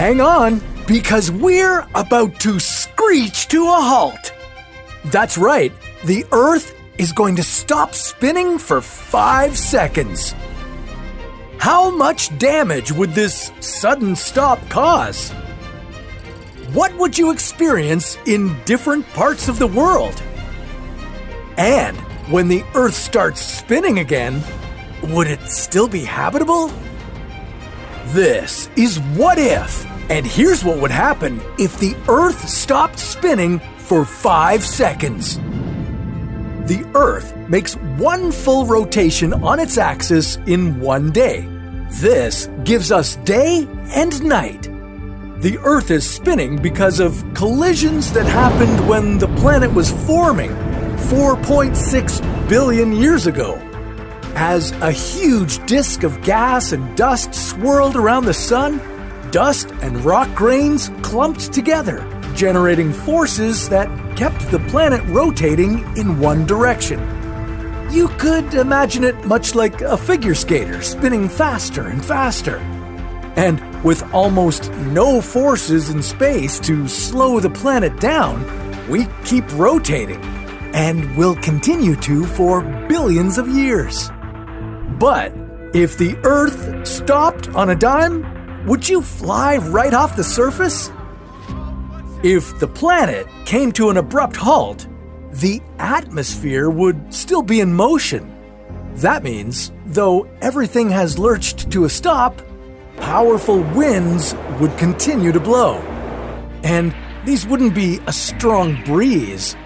hang on, because we're about to screech to a halt. That's right, the Earth is going to stop spinning for 5 seconds. How much damage would this sudden stop cause? What would you experience in different parts of the world? And when the Earth starts spinning again, would it still be habitable? This is What If, and here's what would happen if the Earth stopped spinning for 5 seconds. The Earth makes one full rotation on its axis in one day. This gives us day and night. The Earth is spinning because of collisions that happened when the planet was forming 4.6 billion years ago. As a huge disk of gas and dust swirled around the sun, dust and rock grains clumped together, generating forces that kept the planet rotating in one direction. You could imagine it much like a figure skater spinning faster and faster. And with almost no forces in space to slow the planet down, we keep rotating, and will continue to for billions of years. But if the Earth stopped on a dime, would you fly right off the surface? If the planet came to an abrupt halt, the atmosphere would still be in motion. That means, though everything has lurched to a stop, powerful winds would continue to blow. And these wouldn't be a strong breeze.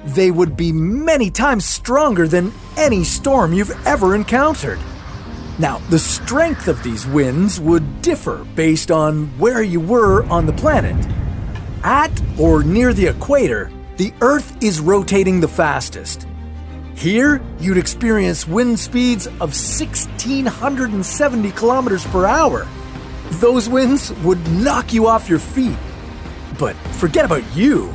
They would be many times stronger than any storm you've ever encountered. Now, the strength of these winds would differ based on where you were on the planet. At or near the equator, the Earth is rotating the fastest. Here, you'd experience wind speeds of 1,670 kilometers per hour. Those winds would knock you off your feet. But forget about you.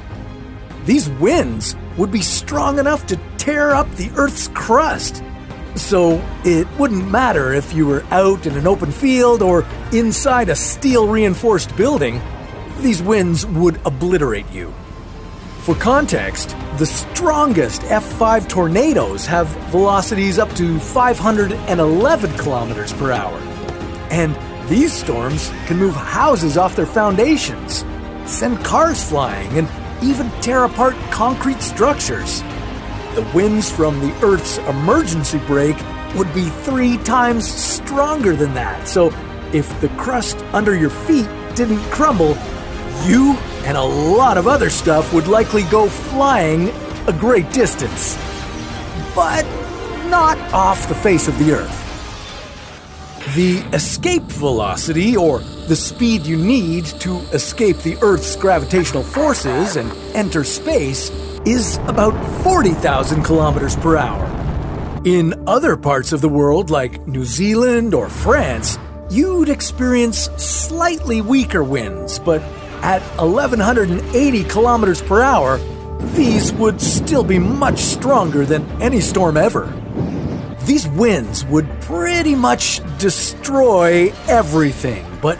These winds would be strong enough to tear up the Earth's crust. So it wouldn't matter if you were out in an open field or inside a steel-reinforced building. These winds would obliterate you. For context, the strongest F5 tornadoes have velocities up to 511 kilometers per hour. And these storms can move houses off their foundations, send cars flying, and even tear apart concrete structures. The winds from the Earth's emergency brake would be 3 times stronger than that. So if the crust under your feet didn't crumble, you and a lot of other stuff would likely go flying a great distance. But not off the face of the Earth. The escape velocity, or the speed you need to escape the Earth's gravitational forces and enter space, is about 40,000 kilometers per hour. In other parts of the world, like New Zealand or France, you'd experience slightly weaker winds, but at 1,180 kilometers per hour, these would still be much stronger than any storm ever. These winds would pretty much destroy everything, but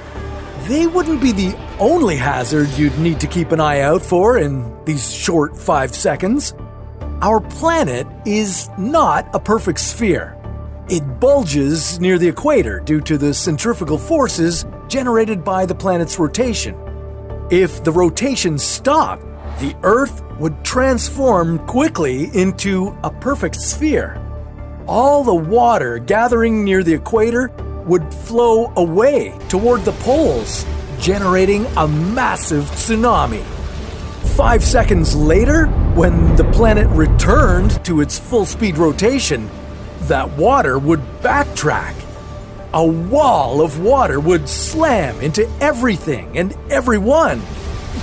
they wouldn't be the only hazard you'd need to keep an eye out for in these short 5 seconds. Our planet is not a perfect sphere. It bulges near the equator due to the centrifugal forces generated by the planet's rotation. If the rotation stopped, the Earth would transform quickly into a perfect sphere. All the water gathering near the equator would flow away toward the poles, generating a massive tsunami. 5 seconds later, when the planet returned to its full-speed rotation, that water would backtrack. A wall of water would slam into everything and everyone,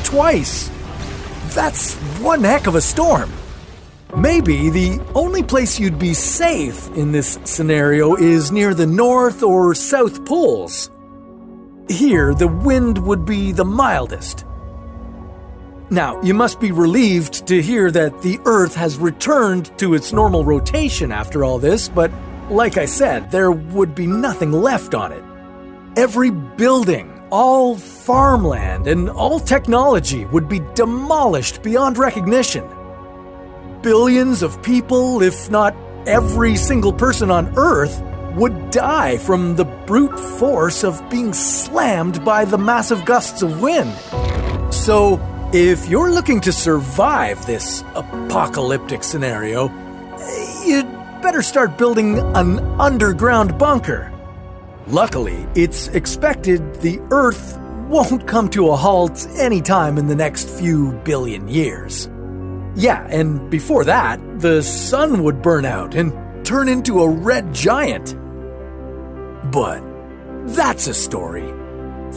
twice. That's one heck of a storm. Maybe the only place you'd be safe in this scenario is near the North or South Poles. Here, the wind would be the mildest. Now, you must be relieved to hear that the Earth has returned to its normal rotation after all this, but like I said, there would be nothing left on it. Every building, all farmland and all technology would be demolished beyond recognition. Billions of people, if not every single person on Earth, would die from the brute force of being slammed by the massive gusts of wind. So, if you're looking to survive this apocalyptic scenario, you'd better start building an underground bunker. Luckily, it's expected the Earth won't come to a halt anytime in the next few billion years. Yeah, and before that, the sun would burn out and turn into a red giant. But that's a story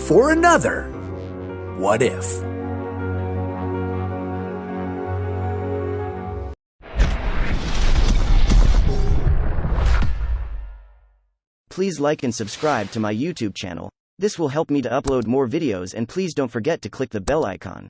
for another What If. Please like and subscribe to my YouTube channel. This will help me to upload more videos, and please don't forget to click the bell icon.